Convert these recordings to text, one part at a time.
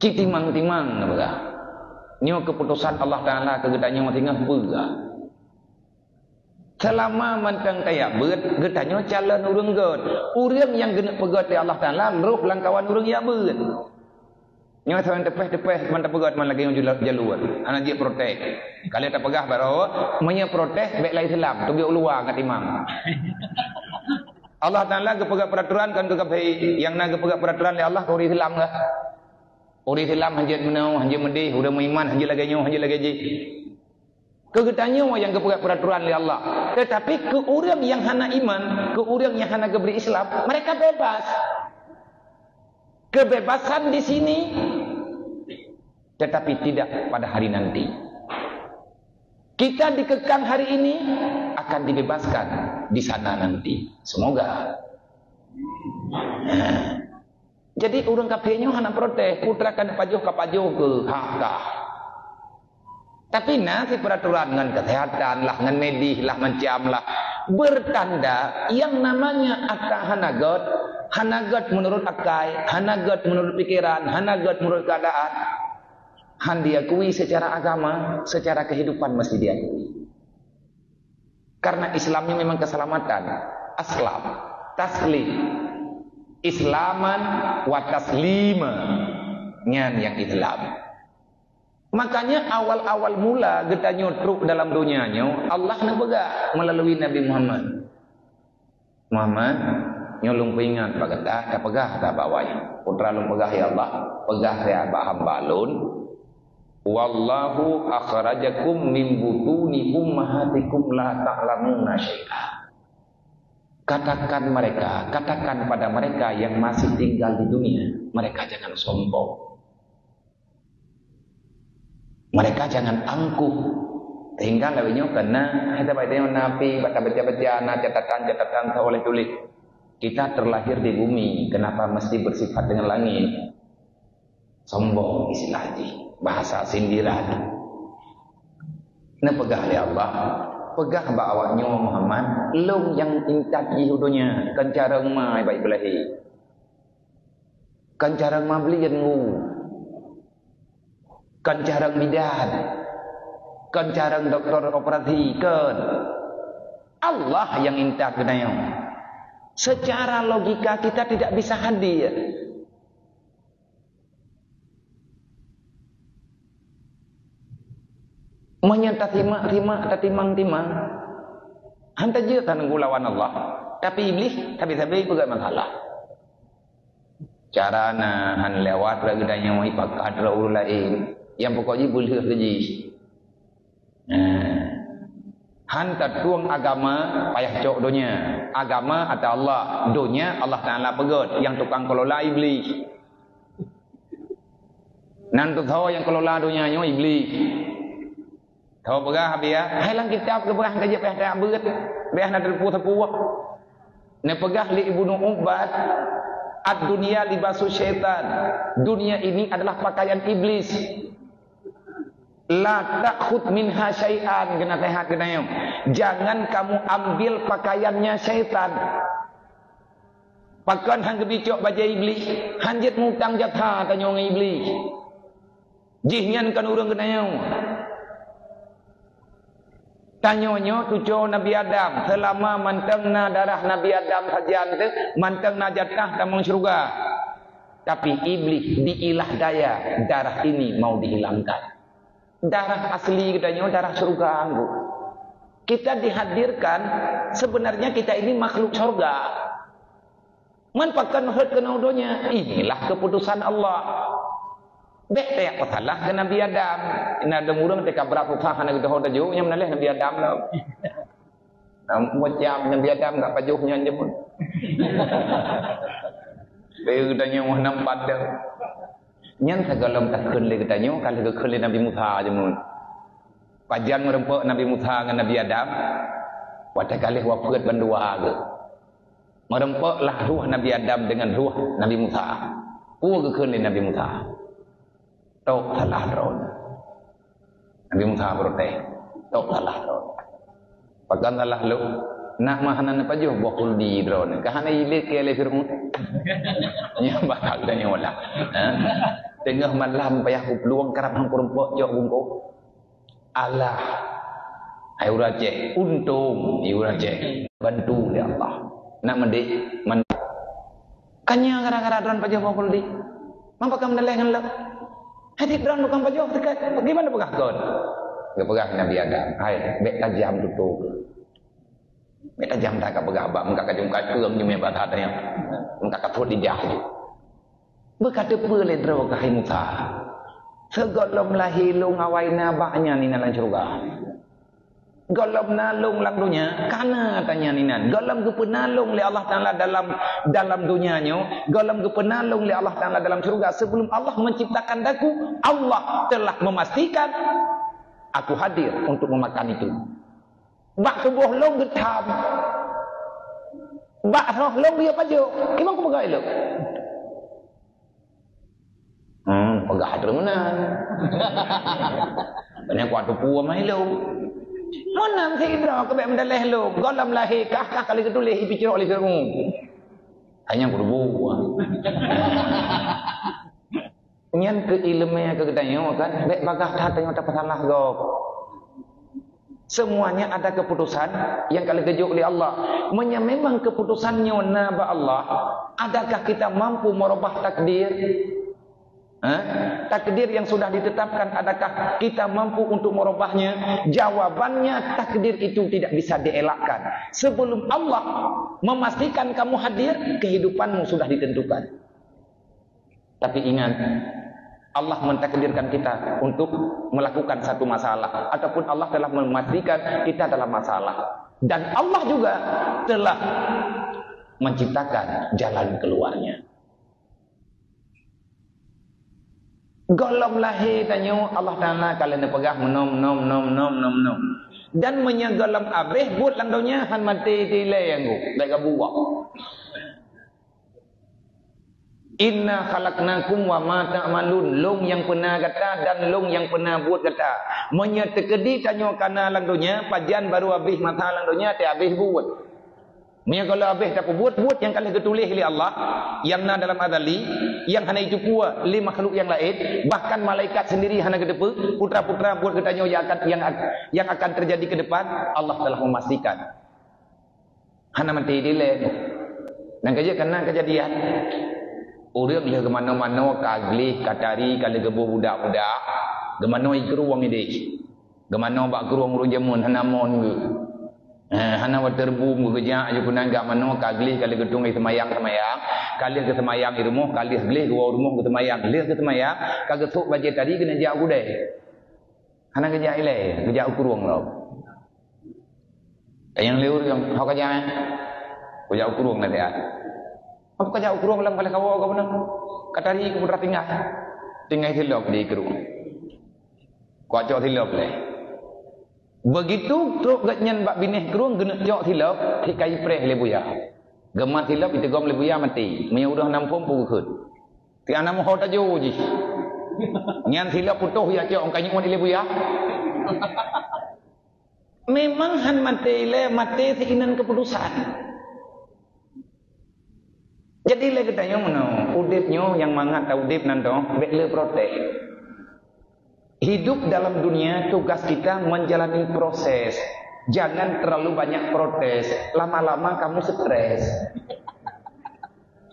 Cik timang-timang apa? Nyo keputusan Allah Taala kegedanyo tinggal berga. Selama mantang kayak beut, gedanyo calon urang god. Urang yang genek pegat di Allah Taala, roh langkawan urang ya beut. Nyo sawan tepeh-tepeh mantap pegat man lagi jalur. Anak dia protes. Kalau tak pegah baru menye protes baik lain Islam, tu biar luar kat imam. Allah Taala kepegat peraturan kan ke yang nak kepegat peraturan oleh Allah kau Islam lah. Orang Islam hanjat menau, hanjat medih, orang beriman hanjat lagi nyo, hanjat lagi ji. Kegetanyo yang kepegat peraturan oleh Allah. Tetapi ke orang yang hana iman, ke orang yang hana keberi Islam, mereka bebas. Kebebasan di sini, tetapi tidak pada hari nanti. Kita dikekang hari ini akan dibebaskan di sana nanti. Semoga. Jadi orang kafirnya hana protes, putra kan pajuh ke hak. Tapi nasi peraturan dengan kesehatan lah, dengan medis lah, macam lah bertanda yang namanya akal hanagot menurut akal, hanagot menurut pikiran, hanagot menurut keadaan. Han diakui secara agama, secara kehidupan mesti diakui. Karena Islamnya memang keselamatan, aslam, taslim. Islaman wa taslima nyan yang Islam. Makanya awal-awal mula kita nyotruk dalam dunianya Allah nak pegak melalui Nabi Muhammad. Muhammad nyolong pingat bagata tak pegah tak bawai. Putra lum pegah ya Allah, pegah ya hamba lun. Wallahu akhrajakum min butuni ummahatikum la ta'lamuna syai'a. Katakan pada mereka yang masih tinggal di dunia, mereka jangan sombong. Mereka jangan angkuh. Tinggal lawinyo karena kita baca nabi, baca catatan oleh tulis. Kita terlahir di bumi, kenapa mesti bersifat dengan langit? Sombong istilahnya, bahasa sindiran. Nah pegah ya Allah. Pegah bawahnya Muhammad long yang intat hidunya kencarang mai baik belahi kencarang ma belian ngu kencarang bidan kencarang doktor operasi kan Allah yang intat kenanya secara logika kita tidak bisa hadir. Menyata timang-timang hantar je tanang lawan Allah tapi iblis tapi pegat masalah cara han lewat lagi dan yang ipakat raul lain yang pokoknya boleh kerja hantar tuang agama payah cok donya agama atau Allah donya Allah Ta'ala pegat yang tukang kelola iblis nanti tahu yang kelola donya iblis. Tahu pegah habis halang kitab ke pegah kerja payah tak berat payah nak terpuak ne pegah li Ibnu Ubbad ad-dunya libasu syaitan dunia ini adalah pakaian iblis la ta'khud minha syai'an kena sehat kena jangan kamu ambil pakaiannya syaitan pakan hang gebicok baja iblis hanjit mutang jatha tanya ngai iblis jihnya kan urang kena tanyonyo tujuh Nabi Adam selama mantengna darah Nabi Adam saja tu mantengna jatah tamang syurga tapi iblis diilah daya darah ini mau dihilangkan darah asli katanya darah syurga kita dihadirkan sebenarnya kita ini makhluk syurga manfaatkan hak kenaudonya inilah keputusan Allah bek tak masalah ke Nabi Adam. Ina ada murang teka berapa fahan aku tahu tajuk yang menalih Nabi Adam lah. Macam Nabi Adam tak pajuhnya je pun. Dia katanya wah nampak dah. Nyan segala tak kenli katanya kalau ke kenli Nabi Musa je mun. Pajan merempuk Nabi Musa dengan Nabi Adam. Pada kali wafat berdua ke. Merempuklah ruh Nabi Adam dengan ruh Nabi Musa. Ke kenli Nabi Musa. Tok salah drone. Nabi Musa protes. Tok salah drone. Pakan salah lu. Nak mahanan apa jo bokul di drone. Kahana ilik ke le Firaun. Nya bakal dah nyola. Tengah malam payah ku peluang kerap hang perempuan jok bungku. Allah. Ai urang cek untung, urang cek bantu oleh Allah. Nak mendik kanya gara-gara dran pajak bangkul di. Mampak kam naleh ngelak. Hadik dran bukan pajak dekat. Bagaimana pegah kon? Ge pegah Nabi Adam. Hai, bek tajam tutup. Bek tajam tak pegah abak mengka kajung keung nyume batat nya. Mengka kathut di jah. Berkata pele dro ka Musa. Segolom lahilung awaina baknya ni dalam surga. Golom nalung lang dunia kana tanya ninan golom gepenalung li Allah Taala dalam dunianya golom gepenalung li Allah Taala dalam surga sebelum Allah menciptakan daku Allah telah memastikan aku hadir untuk memakan itu bak kebuh long getam bak roh long dia pajo imang ku pegai lo pegah termenan banyak kuat puan mai lo Monam si Idra ke bek mendaleh lu. Golam lahir kah kali ketulih dipicirok oleh kamu. Hanya berbu. Nyan ke ilmu ke kedanyo kan bek bagah dah tanya tak salah gop. Semuanya ada keputusan yang kali kejuk oleh Allah. Memang keputusannya naba Allah. Adakah kita mampu merubah takdir? Takdir yang sudah ditetapkan, adakah kita mampu untuk merubahnya? Jawabannya, takdir itu tidak bisa dielakkan. Sebelum Allah memastikan kamu hadir, kehidupanmu sudah ditentukan. Tapi ingat, Allah mentakdirkan kita untuk melakukan satu masalah, ataupun Allah telah memastikan kita dalam masalah. Dan Allah juga telah menciptakan jalan keluarnya. Golom lahir tanya Allah Ta'ala kalau nak pegah nom. Dan menyegolam abih buat langdonya han mati tilai yang ku. Baik buak. Inna khalaqnakum wa ma ta'malun. Long yang pernah kata dan long yang pernah buat kata. Menyetekedi tanya kana langdonya. Pajan baru abih mata langdonya te abih buat. Mia kalau habis tak buat yang kali ketulis oleh Allah yang na dalam adali yang hanya itu pua li makhluk yang lain bahkan malaikat sendiri hanya ke depan putra-putra buat ketanya yang akan terjadi ke depan Allah telah memastikan hanya mati dile dan kerja kena kejadian orang le ke mana-mana kagli katari kali gebuh budak-budak ke mana ikruang ini ke mana bak keruang urang jamun hana mon ke hana waterbu mugejak je punangga mano kagli kali gedung semayang kali ke semayang irumuh kali gelih dua rumah ke semayang gelih ke semayang kagak sok baje tadi kena jak gudai hana kejak ile kejak ukurung lo yang liur yang hok kejak kejak ukurung nanti apa kejak ukurung lang kali kawo ka benar katari ke putra tinggal hilop di kerung kuacok hilop le begitu truk gatnyan bak binih kerung genek jok hilap hikai preh le buya gemat hilap itu gom le buya mati menya udah nampung pu keut ti ana mo hota jo ji nyan hilap putuh ya jok ongkanya mon le buya memang han mati seinan keputusan jadi le katanya mono udipnyo yang mangat ta udip nanto bek le protek. Hidup dalam dunia tugas kita menjalani proses. Jangan terlalu banyak protes. Lama-lama kamu stres.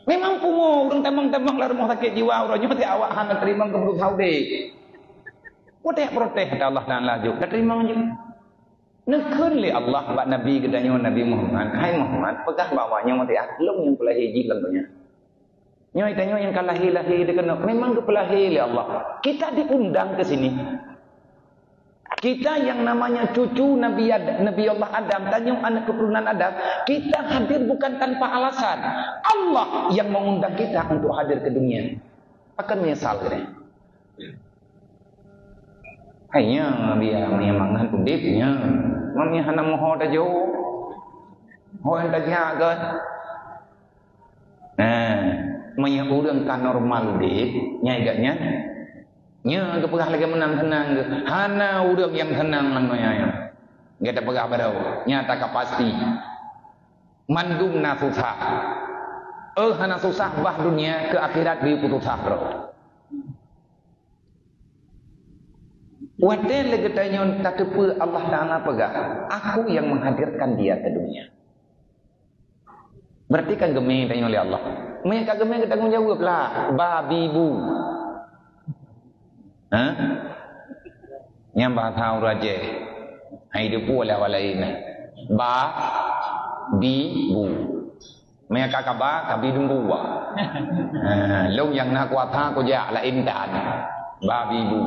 Memang pungo urang temang-temang lah rumah sakit jiwa urang nyote awak hana terima kebutuh saude. Kodek protes kata Allah Taala juk. Dah terima je. Nekeun li Allah bak Nabi gedanya Nabi Muhammad. Hai Muhammad, pegah bawanya mati aklum yang pelah hiji langnya. Nyoi tanya yang kalahi-lahi dikena memang kepelahi oleh Allah. Kita diundang ke sini. Kita yang namanya cucu Nabi Allah Adam, tanya anak keturunan Adam, kita hadir bukan tanpa alasan. Allah yang mengundang kita untuk hadir ke dunia. Akan menyesal kan? Hanya dia memangan udipnya. Mami hana moho dah jauh. Ho dah jaga. Maya urang kan normal deh nyai gaknya nya ke pegah lagi menang tenang ke hana urang yang tenang lang nya enggak ada pegah badau nyata ka pasti mandumna susah hana susah bah dunia ke akhirat bi putusah bro Wadai lagi tanya tak apa Allah Ta'ala pegah. Aku yang menghadirkan dia ke dunia. Berarti kan gemeng tanya oleh Allah. Mereka gemeng kita tanggung jawab lah. Babi bu. Hah? Yang bahasa raja. Hai dia pula walain. Babi bu. Mereka kabar kabi dumbu. Long yang nak kuat ha ko ya la intan. Babi bu.